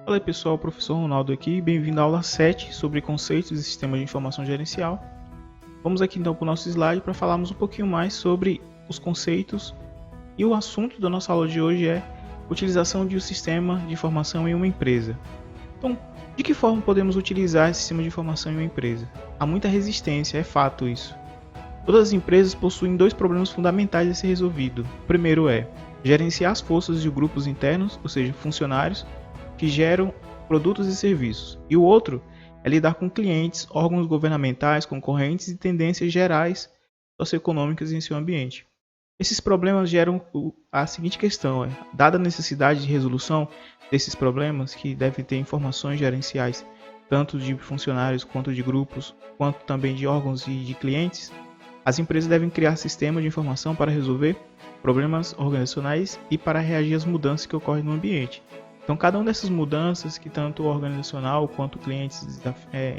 Fala aí pessoal, professor Ronaldo aqui, bem-vindo à aula 7 sobre conceitos e sistemas de informação gerencial. Vamos aqui então para o nosso slide para falarmos um pouquinho mais sobre os conceitos e o assunto da nossa aula de hoje é utilização de um sistema de informação em uma empresa. Então, de que forma podemos utilizar esse sistema de informação em uma empresa? Há muita resistência, é fato isso. Todas as empresas possuem dois problemas fundamentais a ser resolvido. O primeiro é gerenciar as forças de grupos internos, ou seja, funcionários, que geram produtos e serviços. E o outro é lidar com clientes, órgãos governamentais, concorrentes e tendências gerais socioeconômicas em seu ambiente. Esses problemas geram a seguinte questão: dada a necessidade de resolução desses problemas, que devem ter informações gerenciais, tanto de funcionários quanto de grupos, quanto também de órgãos e de clientes, as empresas devem criar sistemas de informação para resolver problemas organizacionais e para reagir às mudanças que ocorrem no ambiente. Então, cada uma dessas mudanças que tanto o organizacional quanto clientes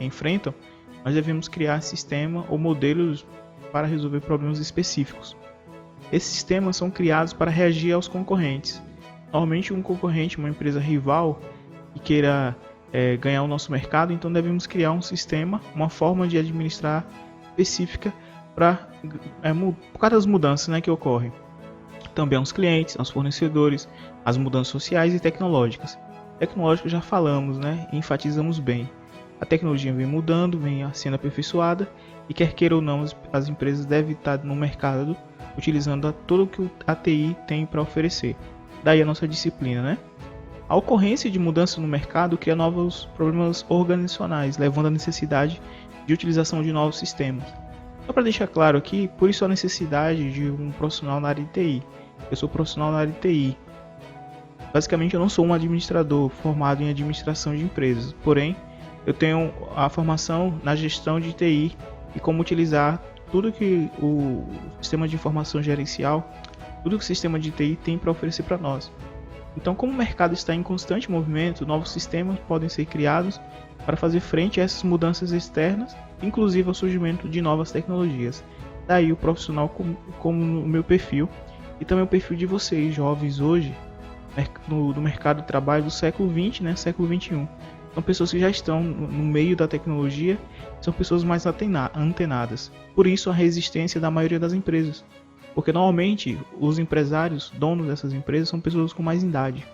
enfrentam, nós devemos criar sistema ou modelos para resolver problemas específicos. Esses sistemas são criados para reagir aos concorrentes. Normalmente, um concorrente, uma empresa rival, que queira ganhar o nosso mercado, então devemos criar um sistema, uma forma de administrar específica por causa das mudanças que ocorrem. Também aos clientes, aos fornecedores, as mudanças sociais e tecnológicas. Tecnológicas já falamos, e enfatizamos bem. A tecnologia vem mudando, vem sendo aperfeiçoada e quer queira ou não, as empresas devem estar no mercado utilizando tudo o que a TI tem para oferecer. Daí a nossa disciplina, A ocorrência de mudança no mercado cria novos problemas organizacionais, levando à necessidade de utilização de novos sistemas. Só para deixar claro aqui, por isso a necessidade de um profissional na área de TI. Eu sou profissional na área de TI. Basicamente, eu não sou um administrador formado em administração de empresas. Porém, eu tenho a formação na gestão de TI e como utilizar tudo que o sistema de informação gerencial, tudo que o sistema de TI tem para oferecer para nós. Então, como o mercado está em constante movimento, novos sistemas podem ser criados para fazer frente a essas mudanças externas, inclusive ao surgimento de novas tecnologias. Daí o profissional como o meu perfil e também o perfil de vocês, jovens hoje, no mercado de trabalho do século XX, século XXI. São pessoas que já estão no meio da tecnologia, são pessoas mais antenadas. Por isso a resistência da maioria das empresas. Porque normalmente os empresários, donos dessas empresas, são pessoas com mais idade.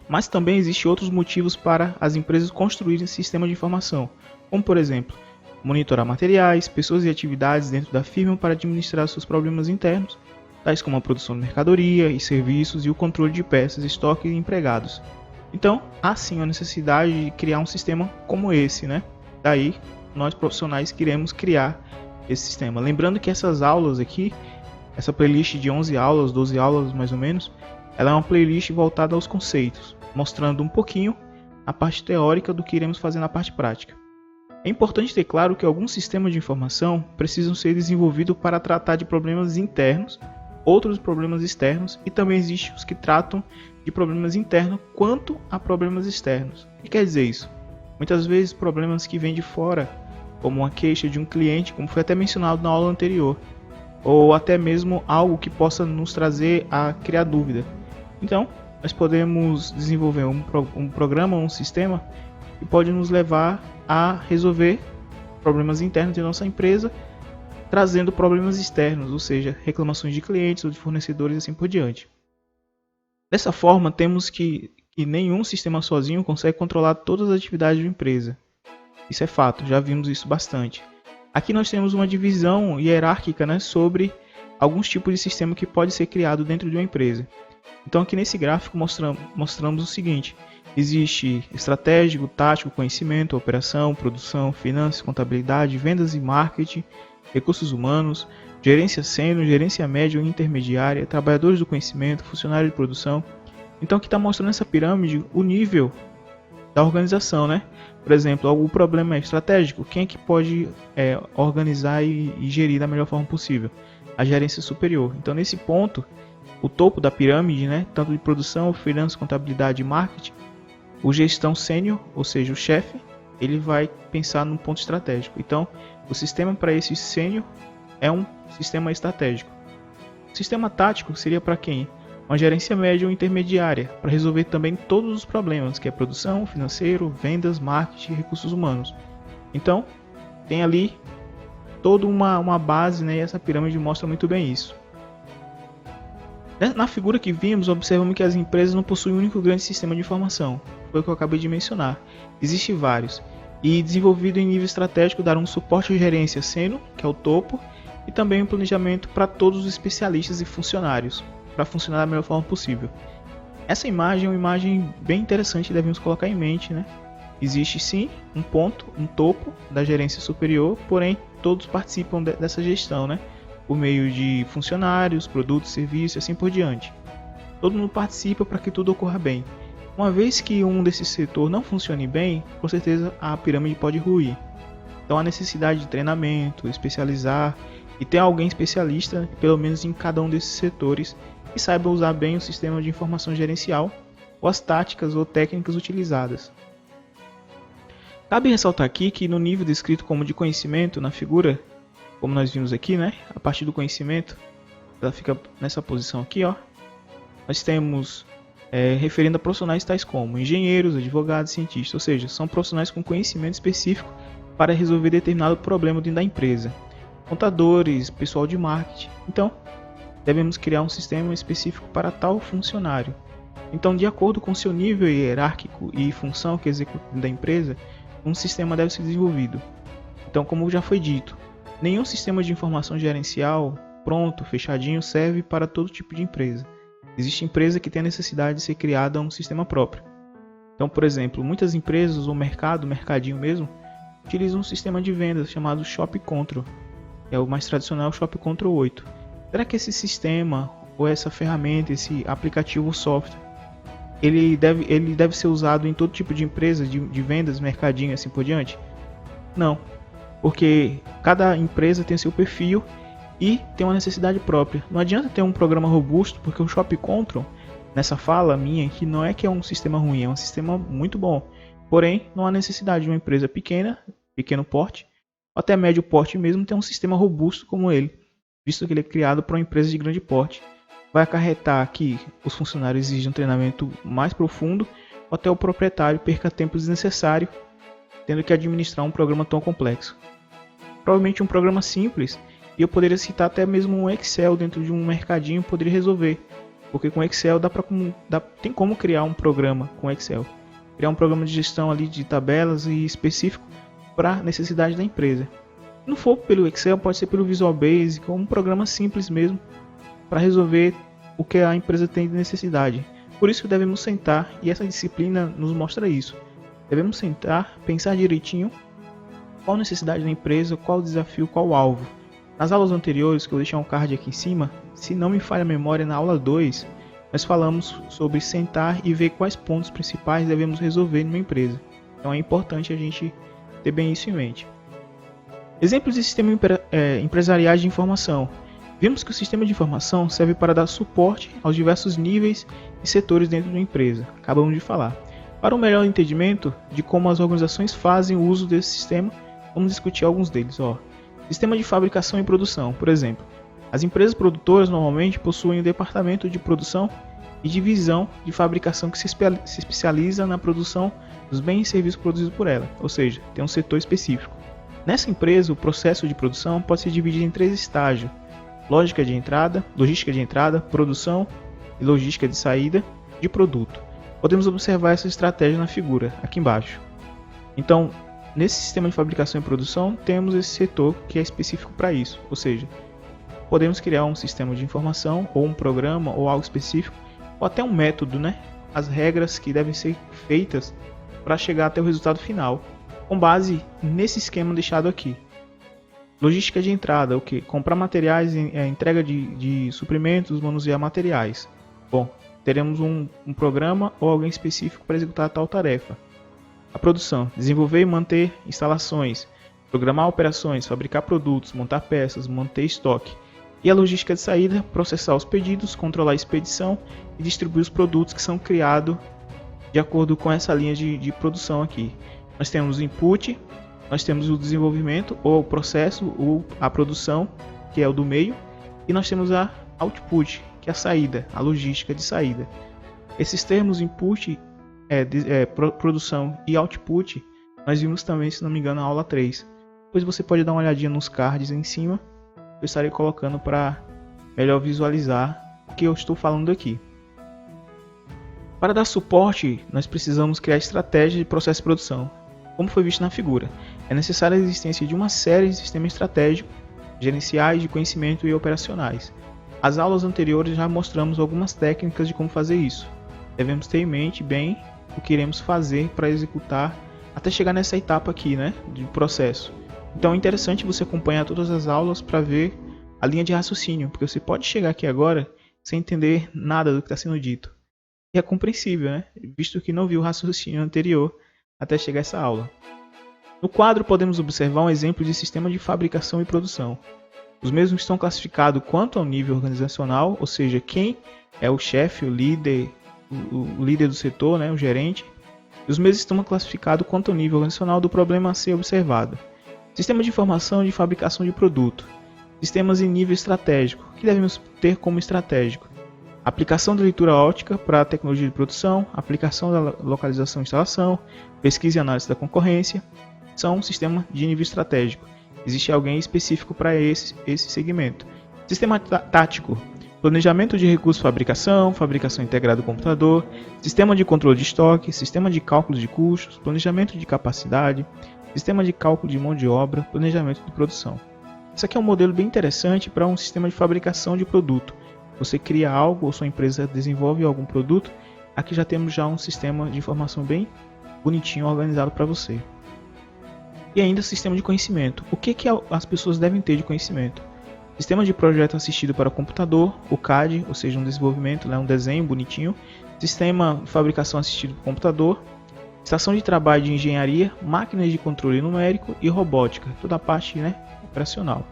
Mas também existem outros motivos para as empresas construírem sistemas de informação, como por exemplo, monitorar materiais, pessoas e atividades dentro da firma para administrar seus problemas internos, tais como a produção de mercadoria e serviços e o controle de peças, estoque e empregados. Então, há sim a necessidade de criar um sistema como esse, Daí, nós profissionais queremos criar esse sistema. Lembrando que essas aulas aqui, essa playlist de 11 aulas, 12 aulas mais ou menos, ela é uma playlist voltada aos conceitos, mostrando um pouquinho a parte teórica do que iremos fazer na parte prática. É importante ter claro que alguns sistemas de informação precisam ser desenvolvidos para tratar de problemas internos, outros problemas externos, e também existem os que tratam de problemas internos quanto a problemas externos. O que quer dizer isso? Muitas vezes problemas que vêm de fora, como uma queixa de um cliente, como foi até mencionado na aula anterior, ou até mesmo algo que possa nos trazer a criar dúvida. Então, nós podemos desenvolver um programa, um sistema que pode nos levar a resolver problemas internos de nossa empresa, trazendo problemas externos, ou seja, reclamações de clientes ou de fornecedores e assim por diante. Dessa forma, temos que nenhum sistema sozinho consegue controlar todas as atividades de uma empresa. Isso é fato, já vimos isso bastante. Aqui nós temos uma divisão hierárquica sobre alguns tipos de sistema que pode ser criado dentro de uma empresa. Então aqui nesse gráfico mostramos o seguinte: existe estratégico, tático, conhecimento, operação, produção, finanças, contabilidade, vendas e marketing, recursos humanos, gerência sênior, gerência média ou intermediária, trabalhadores do conhecimento, funcionário de produção. Então aqui está mostrando essa pirâmide o nível da organização, Por exemplo, o problema é estratégico, quem é que pode organizar e gerir da melhor forma possível? A gerência superior. Então nesse ponto, o topo da pirâmide, tanto de produção, finanças, contabilidade e marketing, o gestão sênior, ou seja, o chefe, ele vai pensar num ponto estratégico. Então, o sistema para esse sênior é um sistema estratégico. O sistema tático seria para quem? uma gerência média ou intermediária, para resolver também todos os problemas, que é produção, financeiro, vendas, marketing e recursos humanos. Então, tem ali toda uma base, né, e essa pirâmide mostra muito bem isso. Na figura que vimos, observamos que as empresas não possuem um único grande sistema de informação, foi o que eu acabei de mencionar. Existem vários, e desenvolvido em nível estratégico dar um suporte à gerência sênior, que é o topo, e também um planejamento para todos os especialistas e funcionários, para funcionar da melhor forma possível. Essa imagem é uma imagem bem interessante que devemos colocar em mente, né? Existe sim um ponto, um topo da gerência superior, porém todos participam dessa gestão, né? Por meio de funcionários, produtos, serviços e assim por diante. Todo mundo participa para que tudo ocorra bem. Uma vez que um desses setores não funcione bem, com certeza a pirâmide pode ruir. Então há necessidade de treinamento, especializar e ter alguém especialista, pelo menos em cada um desses setores, que saiba usar bem o sistema de informação gerencial ou as táticas ou técnicas utilizadas. Cabe ressaltar aqui que no nível descrito como de conhecimento na figura, como nós vimos aqui, né, a partir do conhecimento, ela fica nessa posição aqui, ó. Nós temos referindo a profissionais tais como engenheiros, advogados, cientistas, ou seja, são profissionais com conhecimento específico para resolver determinado problema dentro da empresa. Contadores, pessoal de marketing. Então, devemos criar um sistema específico para tal funcionário. Então, de acordo com seu nível hierárquico e função que executa dentro da empresa, um sistema deve ser desenvolvido. Então, como já foi dito, nenhum sistema de informação gerencial pronto, fechadinho, serve para todo tipo de empresa. Existe empresa que tem a necessidade de ser criada um sistema próprio. Então, por exemplo, muitas empresas ou mercadinho mesmo, utilizam um sistema de vendas chamado Shop Control. É o mais tradicional, Shop Control 8. Será que esse sistema ou essa ferramenta, esse aplicativo ou software, ele deve ser usado em todo tipo de empresa, de vendas, mercadinho e assim por diante? Não, porque cada empresa tem seu perfil e tem uma necessidade própria. Não adianta ter um programa robusto, porque o Shop Control, nessa fala minha aqui, não é que é um sistema ruim, é um sistema muito bom. Porém, não há necessidade de uma empresa pequeno porte, ou até médio porte mesmo, ter um sistema robusto como ele, visto que ele é criado para uma empresa de grande porte. Vai acarretar que os funcionários exigem um treinamento mais profundo, ou até o proprietário perca tempo desnecessário, tendo que administrar um programa tão complexo. Provavelmente um programa simples, e eu poderia citar até mesmo um Excel dentro de um mercadinho, poderia resolver. Porque com Excel tem como criar um programa com Excel. Criar um programa de gestão ali de tabelas e específico para a necessidade da empresa. Se não for pelo Excel, pode ser pelo Visual Basic ou um programa simples mesmo para resolver o que a empresa tem de necessidade. Por isso devemos sentar, e essa disciplina nos mostra isso. Devemos sentar, pensar direitinho qual a necessidade da empresa, qual o desafio, qual o alvo. Nas aulas anteriores, que eu deixei um card aqui em cima, se não me falha a memória, na aula 2, nós falamos sobre sentar e ver quais pontos principais devemos resolver numa empresa. Então é importante a gente ter bem isso em mente. Exemplos de sistema empresariais de informação. Vimos que o sistema de informação serve para dar suporte aos diversos níveis e setores dentro de uma empresa. Acabamos de falar. Para um melhor entendimento de como as organizações fazem o uso desse sistema, vamos discutir alguns deles. Sistema de fabricação e produção, por exemplo. As empresas produtoras normalmente possuem um departamento de produção e divisão de fabricação que se especializa na produção dos bens e serviços produzidos por ela, ou seja, tem um setor específico. Nessa empresa, o processo de produção pode ser dividido em 3 estágios: logística de entrada, produção e logística de saída de produto. Podemos observar essa estratégia na figura, aqui embaixo. Então, nesse sistema de fabricação e produção, temos esse setor que é específico para isso, ou seja, podemos criar um sistema de informação, ou um programa, ou algo específico, ou até um método, né? As regras que devem ser feitas para chegar até o resultado final, com base nesse esquema deixado aqui. Logística de entrada, o que? Comprar materiais, entrega de suprimentos, manusear materiais. Bom, teremos um programa ou alguém específico para executar tal tarefa. A produção, desenvolver e manter instalações, programar operações, fabricar produtos, montar peças, manter estoque. E a logística de saída, processar os pedidos, controlar a expedição e distribuir os produtos que são criados de acordo com essa linha de produção aqui. Nós temos o input, nós temos o desenvolvimento ou o processo ou a produção, que é o do meio, e nós temos a output, que é a saída, a logística de saída. Esses termos input, produção e output, nós vimos também, se não me engano, na aula 3. Depois você pode dar uma olhadinha nos cards em cima, eu estarei colocando para melhor visualizar o que eu estou falando aqui. Para dar suporte, nós precisamos criar estratégias de processo de produção. Como foi visto na figura, é necessária a existência de uma série de sistemas estratégicos, gerenciais, de conhecimento e operacionais. As aulas anteriores já mostramos algumas técnicas de como fazer isso. Devemos ter em mente bem o que iremos fazer para executar até chegar nessa etapa aqui, né, de processo. Então é interessante você acompanhar todas as aulas para ver a linha de raciocínio, porque você pode chegar aqui agora sem entender nada do que está sendo dito. E é compreensível, né, visto que não viu o raciocínio anterior até chegar a essa aula. No quadro podemos observar um exemplo de sistema de fabricação e produção. Os mesmos estão classificados quanto ao nível organizacional, ou seja, quem é o chefe, o líder do setor, né, o gerente. E os mesmos estão classificados quanto ao nível organizacional do problema a ser observado. Sistema de informação de fabricação de produto. Sistemas em nível estratégico. O que devemos ter como estratégico? Aplicação da leitura óptica para a tecnologia de produção, aplicação da localização e instalação, pesquisa e análise da concorrência, são um sistema de nível estratégico. Existe alguém específico para esse segmento. Sistema tático, planejamento de recursos de fabricação, fabricação integrada do computador, sistema de controle de estoque, sistema de cálculo de custos, planejamento de capacidade, sistema de cálculo de mão de obra, planejamento de produção. Isso aqui é um modelo bem interessante para um sistema de fabricação de produto. Você cria algo ou sua empresa desenvolve algum produto, aqui já temos um sistema de informação bem bonitinho, organizado para você. E ainda sistema de conhecimento. O que as pessoas devem ter de conhecimento? Sistema de projeto assistido para o computador, o CAD, ou seja, um desenvolvimento, um desenho bonitinho. Sistema de fabricação assistido para o computador. Estação de trabalho de engenharia, máquinas de controle numérico e robótica, toda a parte, né, operacional.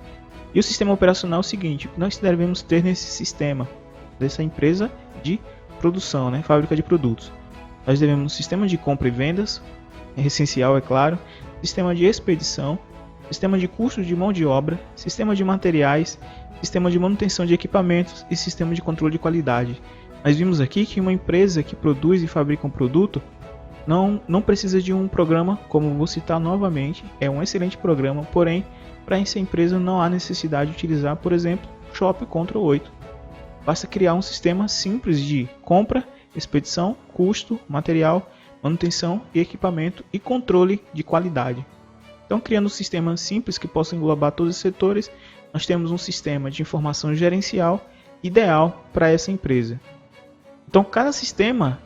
E o sistema operacional é o seguinte: o que nós devemos ter nesse sistema, dessa empresa de produção, né, fábrica de produtos. Nós devemos um sistema de compra e vendas, é essencial, é claro, sistema de expedição, sistema de custos de mão de obra, sistema de materiais, sistema de manutenção de equipamentos e sistema de controle de qualidade. Nós vimos aqui que uma empresa que produz e fabrica um produto não precisa de um programa, como vou citar novamente, é um excelente programa, porém, para essa empresa não há necessidade de utilizar, por exemplo, Shop Ctrl 8. Basta criar um sistema simples de compra, expedição, custo, material, manutenção e equipamento e controle de qualidade. Então, criando um sistema simples que possa englobar todos os setores, nós temos um sistema de informação gerencial ideal para essa empresa. Então, cada sistema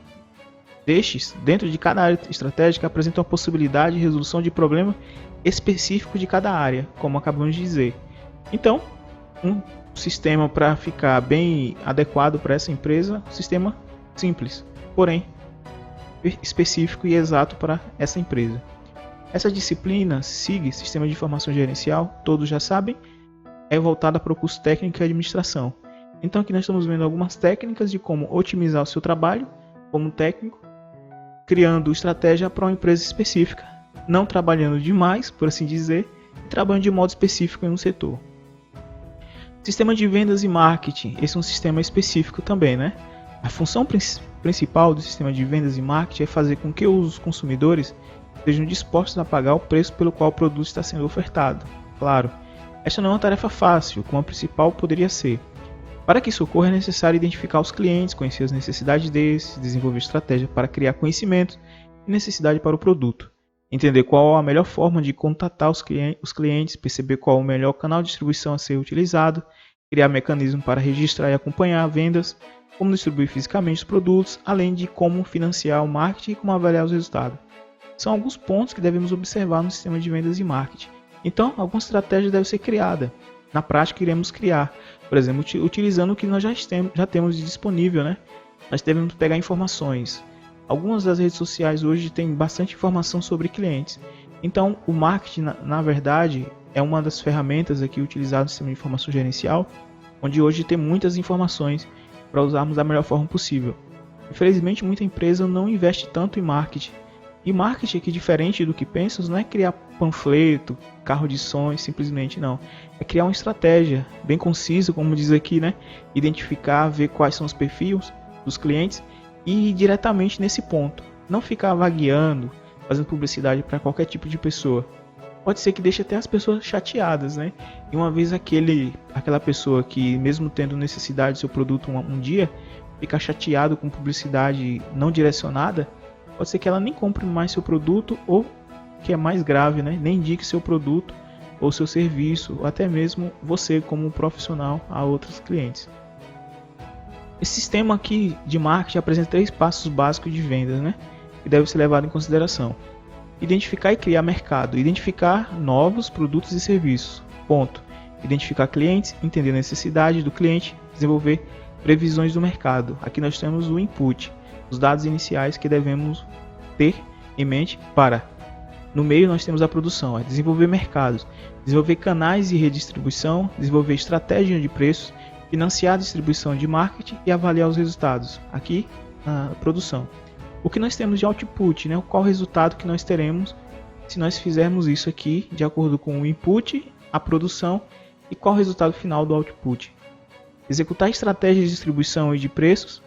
destes, dentro de cada área estratégica, apresenta uma possibilidade de resolução de problema específico de cada área, como acabamos de dizer. Então, um sistema para ficar bem adequado para essa empresa, um sistema simples, porém específico e exato para essa empresa. Essa disciplina, SIG, Sistema de Informação Gerencial, todos já sabem, é voltada para o curso técnico e administração. Então aqui nós estamos vendo algumas técnicas de como otimizar o seu trabalho como técnico, criando estratégia para uma empresa específica, não trabalhando demais, por assim dizer, e trabalhando de modo específico em um setor. Sistema de vendas e marketing, esse é um sistema específico também, né? A função principal do sistema de vendas e marketing é fazer com que os consumidores estejam dispostos a pagar o preço pelo qual o produto está sendo ofertado. Claro, esta não é uma tarefa fácil, como a principal poderia ser. Para que isso ocorra, é necessário identificar os clientes, conhecer as necessidades deles, desenvolver estratégia para criar conhecimento e necessidade para o produto, entender qual a melhor forma de contatar os clientes, perceber qual o melhor canal de distribuição a ser utilizado, criar mecanismo para registrar e acompanhar vendas, como distribuir fisicamente os produtos, além de como financiar o marketing e como avaliar os resultados. São alguns pontos que devemos observar no sistema de vendas e marketing. Então, alguma estratégia deve ser criada. Na prática, iremos criar, por exemplo, utilizando o que nós já temos disponível, né? Nós devemos pegar informações. Algumas das redes sociais hoje têm bastante informação sobre clientes. Então, o marketing, na verdade, é uma das ferramentas aqui utilizadas no sistema de informação gerencial, onde hoje tem muitas informações para usarmos da melhor forma possível. Infelizmente, muita empresa não investe tanto em marketing, E marketing aqui, diferente do que pensam, não é criar panfleto, carro de sonhos, simplesmente não. É criar uma estratégia bem concisa, como diz aqui, né? Identificar, ver quais são os perfis dos clientes e ir diretamente nesse ponto. Não ficar vagueando, fazendo publicidade para qualquer tipo de pessoa. Pode ser que deixe até as pessoas chateadas, né? E uma vez aquela pessoa que, mesmo tendo necessidade do seu produto um dia, fica chateado com publicidade não direcionada, pode ser que ela nem compre mais seu produto ou, que é mais grave, né, nem indique seu produto ou seu serviço, ou até mesmo você como profissional a outros clientes. Esse sistema aqui de marketing apresenta 3 passos básicos de vendas, né, que deve ser levado em consideração. Identificar e criar mercado, identificar novos produtos e serviços, ponto. Identificar clientes, entender a necessidade do cliente, desenvolver previsões do mercado. Aqui nós temos o input, os dados iniciais que devemos ter em mente para. No meio nós temos a produção, desenvolver mercados, desenvolver canais de redistribuição, desenvolver estratégia de preços, financiar a distribuição de marketing e avaliar os resultados. Aqui na produção. O que nós temos de output, né? Qual o resultado que nós teremos se nós fizermos isso aqui de acordo com o input, a produção e qual o resultado final do output. Executar estratégias de distribuição e de preços,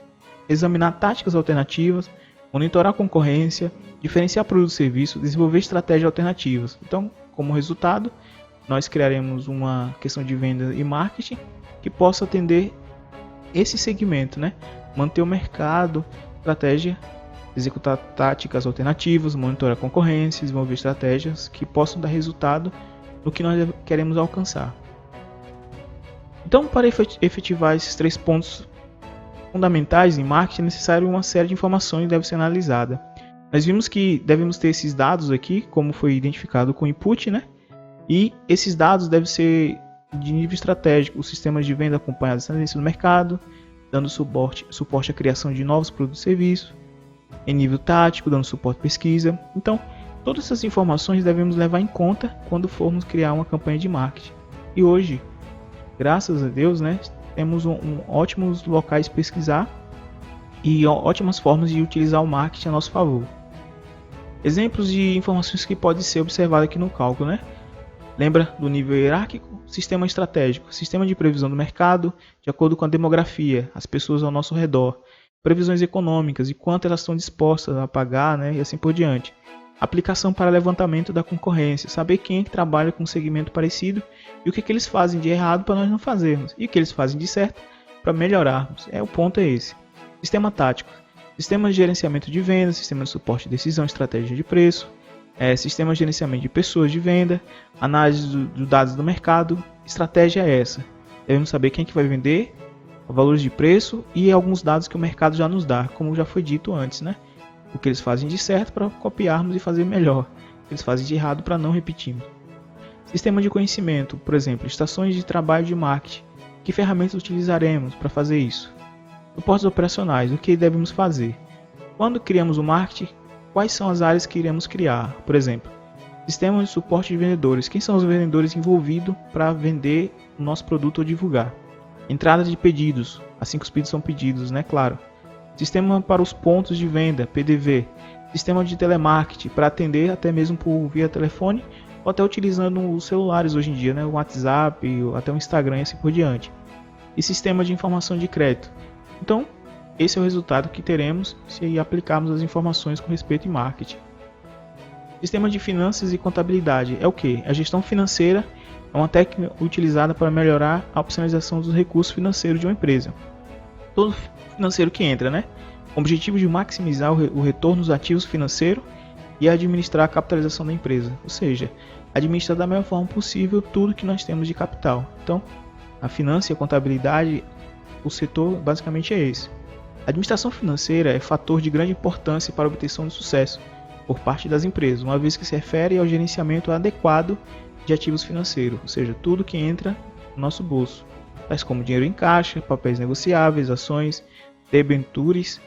examinar táticas alternativas, monitorar a concorrência, diferenciar produtos e serviços, desenvolver estratégias alternativas. Então, como resultado, nós criaremos uma questão de venda e marketing que possa atender esse segmento, né? Manter o mercado, estratégia, executar táticas alternativas, monitorar a concorrência, desenvolver estratégias que possam dar resultado no que nós queremos alcançar. Então, para efetivar esses 3 pontos fundamentais em marketing, é necessário uma série de informações que deve ser analisada. Nós vimos que devemos ter esses dados aqui, como foi identificado com o input, né? E esses dados devem ser de nível estratégico, os sistemas de venda acompanhando as tendências do mercado, dando suporte à criação de novos produtos e serviços, em nível tático, dando suporte à pesquisa. Então, todas essas informações devemos levar em conta quando formos criar uma campanha de marketing. E hoje, graças a Deus, né, temos ótimos locais de pesquisar e ótimas formas de utilizar o marketing a nosso favor. Exemplos de informações que podem ser observadas aqui no cálculo, né? Lembra do nível hierárquico? Sistema estratégico, sistema de previsão do mercado, de acordo com a demografia, as pessoas ao nosso redor, previsões econômicas e quanto elas estão dispostas a pagar, né, e assim por diante. Aplicação para levantamento da concorrência, saber quem é que trabalha com um segmento parecido e o que eles fazem de errado para nós não fazermos, e o que eles fazem de certo para melhorarmos. O ponto é esse. Sistema tático, sistema de gerenciamento de vendas, sistema de suporte de decisão, estratégia de preço, sistema de gerenciamento de pessoas de venda, análise dos dados do mercado. Estratégia é essa. Devemos saber quem é que vai vender, valores de preço e alguns dados que o mercado já nos dá, como já foi dito antes, né? O que eles fazem de certo para copiarmos e fazer melhor, o que eles fazem de errado para não repetirmos. Sistema de conhecimento, por exemplo, estações de trabalho de marketing. Que ferramentas utilizaremos para fazer isso? Suportes operacionais, o que devemos fazer? Quando criamos o marketing, quais são as áreas que iremos criar? Por exemplo, sistema de suporte de vendedores. Quem são os vendedores envolvidos para vender o nosso produto ou divulgar? Entrada de pedidos, assim que os pedidos são pedidos, né? Claro. Sistema para os pontos de venda, PDV. Sistema de telemarketing, para atender até mesmo por via telefone ou até utilizando os celulares hoje em dia, né? O WhatsApp, até o Instagram e assim por diante. E sistema de informação de crédito. Então, esse é o resultado que teremos se aplicarmos as informações com respeito em marketing. Sistema de finanças e contabilidade é o que? A gestão financeira é uma técnica utilizada para melhorar a operacionalização dos recursos financeiros de uma empresa. Todo financeiro que entra, né? Com o objetivo de maximizar o retorno dos ativos financeiros e administrar a capitalização da empresa, ou seja, administrar da melhor forma possível tudo que nós temos de capital. Então, a finança e a contabilidade, o setor basicamente é esse. A administração financeira é fator de grande importância para a obtenção de sucesso por parte das empresas, uma vez que se refere ao gerenciamento adequado de ativos financeiros, ou seja, tudo que entra no nosso bolso, tais como dinheiro em caixa, papéis negociáveis, ações, debentures,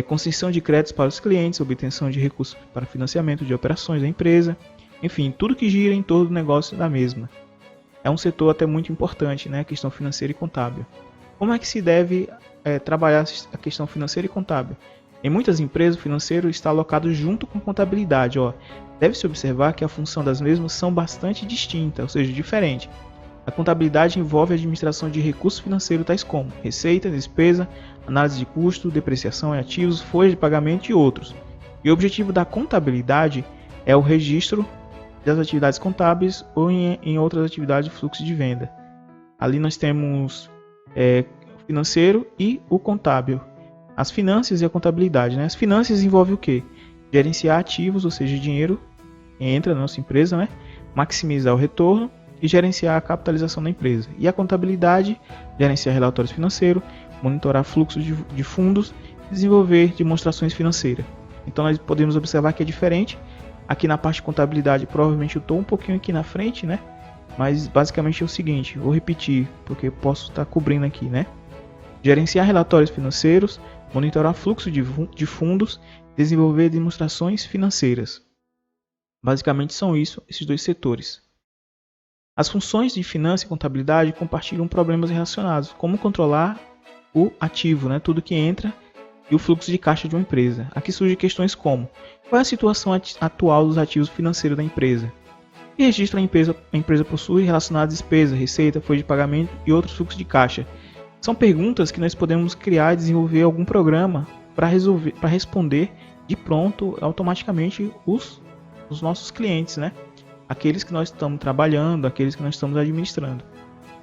concessão de créditos para os clientes, obtenção de recursos para financiamento de operações da empresa, enfim, tudo que gira em torno do negócio da mesma. É um setor até muito importante, né, a questão financeira e contábil. Como é que se deve trabalhar a questão financeira e contábil? Em muitas empresas, o financeiro está alocado junto com a contabilidade. Deve-se observar que a função das mesmas são bastante distintas, ou seja, diferentes. A contabilidade envolve a administração de recursos financeiros tais como receita, despesa, análise de custo, depreciação em ativos, folha de pagamento e outros. E o objetivo da contabilidade é o registro das atividades contábeis ou em outras atividades de fluxo de venda. Ali nós temos o financeiro e o contábil. As finanças e a contabilidade. As finanças envolvem o quê? Gerenciar ativos, ou seja, dinheiro que entra na nossa empresa, maximizar o retorno e gerenciar a capitalização da empresa. E a contabilidade, gerenciar relatórios financeiros, monitorar fluxos de fundos e desenvolver demonstrações financeiras. Então nós podemos observar que é diferente. Aqui na parte de contabilidade, provavelmente eu estou um pouquinho aqui na frente, mas basicamente é o seguinte, vou repetir, porque posso estar cobrindo aqui, Gerenciar relatórios financeiros, monitorar fluxo de fundos, desenvolver demonstrações financeiras. Basicamente são esses dois setores. As funções de finança e contabilidade compartilham problemas relacionados, como controlar o ativo, tudo que entra, e o fluxo de caixa de uma empresa. Aqui surgem questões como: qual é a situação atual dos ativos financeiros da empresa? Que registro a empresa possui relacionado a despesa, receita, folha de pagamento e outros fluxos de caixa? São perguntas que nós podemos criar e desenvolver algum programa para responder de pronto automaticamente os nossos clientes, aqueles que nós estamos trabalhando, aqueles que nós estamos administrando.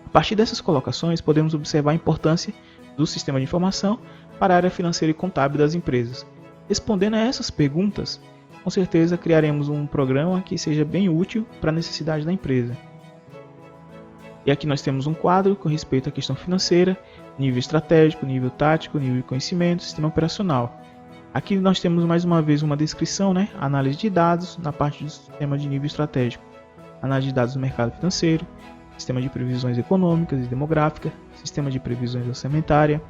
A partir dessas colocações, podemos observar a importância do sistema de informação para a área financeira e contábil das empresas. Respondendo a essas perguntas, com certeza criaremos um programa que seja bem útil para a necessidade da empresa. E aqui nós temos um quadro com respeito à questão financeira, nível estratégico, nível tático, nível de conhecimento, sistema operacional. Aqui nós temos mais uma vez uma descrição, análise de dados na parte do sistema de nível estratégico, análise de dados do mercado financeiro, sistema de previsões econômicas e demográficas, sistema de previsões orçamentária,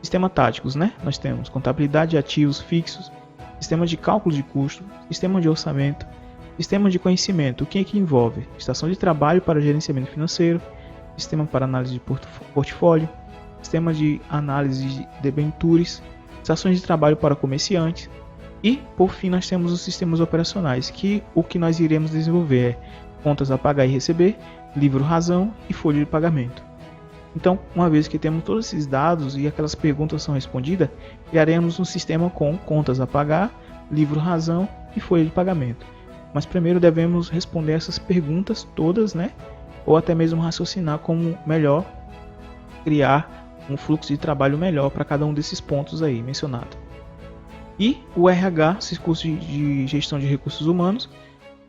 sistema táticos, nós temos contabilidade de ativos fixos, sistema de cálculo de custo, sistema de orçamento, sistema de conhecimento, o que envolve estação de trabalho para gerenciamento financeiro, sistema para análise de portfólio, sistema de análise de debentures, estações de trabalho para comerciantes e, por fim, nós temos os sistemas operacionais, que o que nós iremos desenvolver é contas a pagar e receber, livro-razão e folha de pagamento. Então, uma vez que temos todos esses dados e aquelas perguntas são respondidas, criaremos um sistema com contas a pagar, livro-razão e folha de pagamento. Mas primeiro devemos responder essas perguntas todas, ou até mesmo raciocinar como melhor criar um fluxo de trabalho melhor para cada um desses pontos aí mencionado. E o RH, esse curso de gestão de recursos humanos,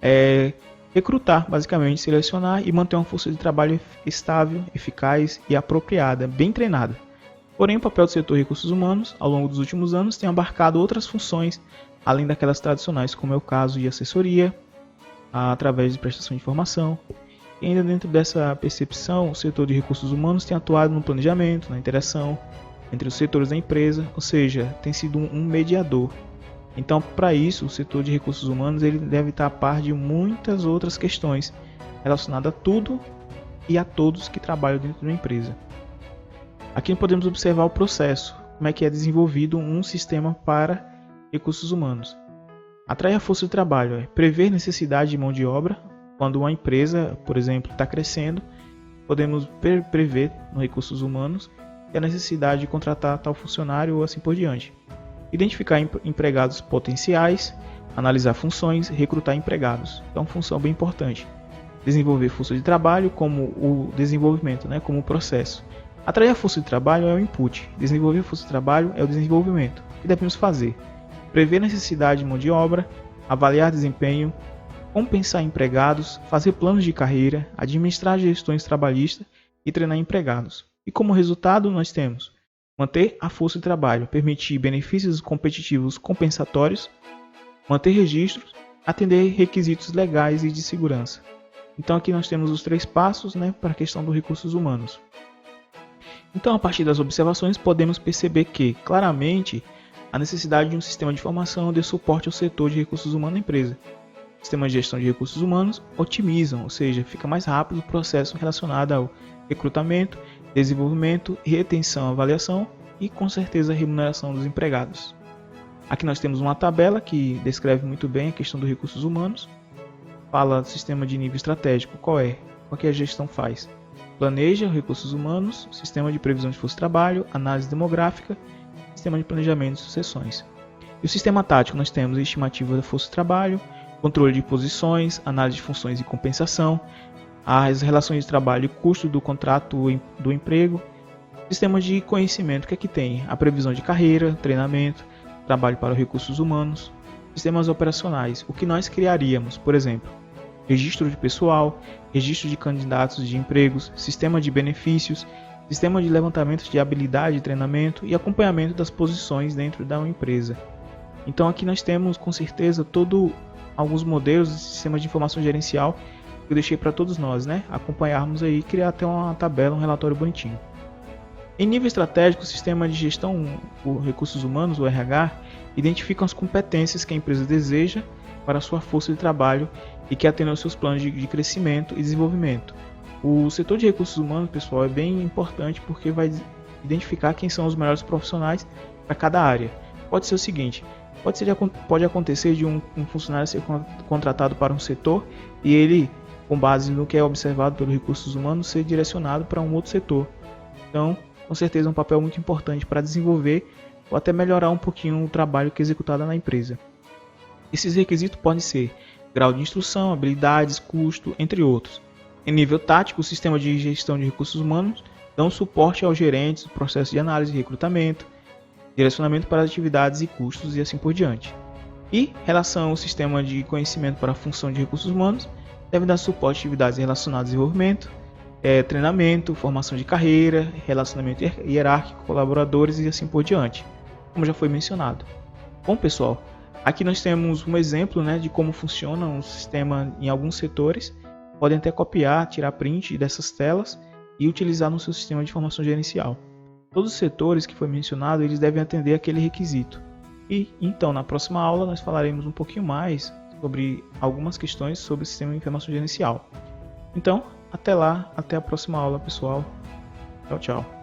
é recrutar, basicamente, selecionar e manter uma força de trabalho estável, eficaz e apropriada, bem treinada. Porém, o papel do setor de recursos humanos, ao longo dos últimos anos, tem abarcado outras funções, além daquelas tradicionais, como é o caso de assessoria, através de prestação de informação. E ainda dentro dessa percepção, o setor de recursos humanos tem atuado no planejamento, na interação entre os setores da empresa, ou seja, tem sido um mediador. Então, para isso, o setor de recursos humanos ele deve estar a par de muitas outras questões relacionadas a tudo e a todos que trabalham dentro de uma empresa. Aqui podemos observar o processo, como é que é desenvolvido um sistema para recursos humanos. Atrair a força de trabalho, prever necessidade de mão de obra. Quando uma empresa, por exemplo, está crescendo, podemos prever nos recursos humanos a necessidade de contratar tal funcionário ou assim por diante. Identificar empregados potenciais, analisar funções, recrutar empregados. Então, função bem importante. Desenvolver força de trabalho como o desenvolvimento, como o processo. Atrair a força de trabalho é o input. Desenvolver a força de trabalho é o desenvolvimento. O que devemos fazer? Prever necessidade de mão de obra, avaliar desempenho, compensar empregados, fazer planos de carreira, administrar gestões trabalhistas e treinar empregados. E como resultado nós temos manter a força de trabalho, permitir benefícios competitivos compensatórios, manter registros, atender requisitos legais e de segurança. Então aqui nós temos os 3 passos para a questão dos recursos humanos. Então, a partir das observações, podemos perceber que, claramente, a necessidade de um sistema de informação de suporte ao setor de recursos humanos na empresa. Sistemas de gestão de recursos humanos otimizam, ou seja, fica mais rápido o processo relacionado ao recrutamento, desenvolvimento, retenção, avaliação e, com certeza, a remuneração dos empregados. Aqui nós temos uma tabela que descreve muito bem a questão dos recursos humanos. Fala do sistema de nível estratégico, qual é que a gestão faz? Planeja recursos humanos, sistema de previsão de força de trabalho, análise demográfica, sistema de planejamento de sucessões. E o sistema tático nós temos a estimativa da força de trabalho, controle de posições, análise de funções e compensação, as relações de trabalho e custo do contrato do emprego, sistemas de conhecimento, que tem? A previsão de carreira, treinamento, trabalho para recursos humanos, sistemas operacionais, o que nós criaríamos, por exemplo, registro de pessoal, registro de candidatos de empregos, sistema de benefícios, sistema de levantamento de habilidade e treinamento e acompanhamento das posições dentro da empresa. Então aqui nós temos com certeza alguns modelos de sistema de informação gerencial que eu deixei para todos nós, acompanharmos aí e criar até uma tabela, um relatório bonitinho. Em nível estratégico, o sistema de gestão por recursos humanos, o RH, identifica as competências que a empresa deseja para a sua força de trabalho e que atendam aos seus planos de crescimento e desenvolvimento. O setor de recursos humanos, pessoal, é bem importante porque vai identificar quem são os melhores profissionais para cada área. Pode ser o seguinte, pode acontecer de um funcionário ser contratado para um setor e ele, com base no que é observado pelos recursos humanos, ser direcionado para um outro setor. Então, com certeza é um papel muito importante para desenvolver ou até melhorar um pouquinho o trabalho que é executado na empresa. Esses requisitos podem ser grau de instrução, habilidades, custo, entre outros. Em nível tático, o sistema de gestão de recursos humanos dá suporte aos gerentes, processo de análise e recrutamento, direcionamento para as atividades e custos e assim por diante. E, relação ao sistema de conhecimento para a função de recursos humanos, deve dar suporte a atividades relacionadas ao desenvolvimento, treinamento, formação de carreira, relacionamento hierárquico, colaboradores e assim por diante, como já foi mencionado. Bom, pessoal, aqui nós temos um exemplo de como funciona um sistema em alguns setores. Podem até copiar, tirar print dessas telas e utilizar no seu sistema de informação gerencial. Todos os setores que foi mencionado, eles devem atender aquele requisito. E então, na próxima aula, nós falaremos um pouquinho mais sobre algumas questões sobre o sistema de informação gerencial. Então, até lá, até a próxima aula, pessoal. Tchau, tchau.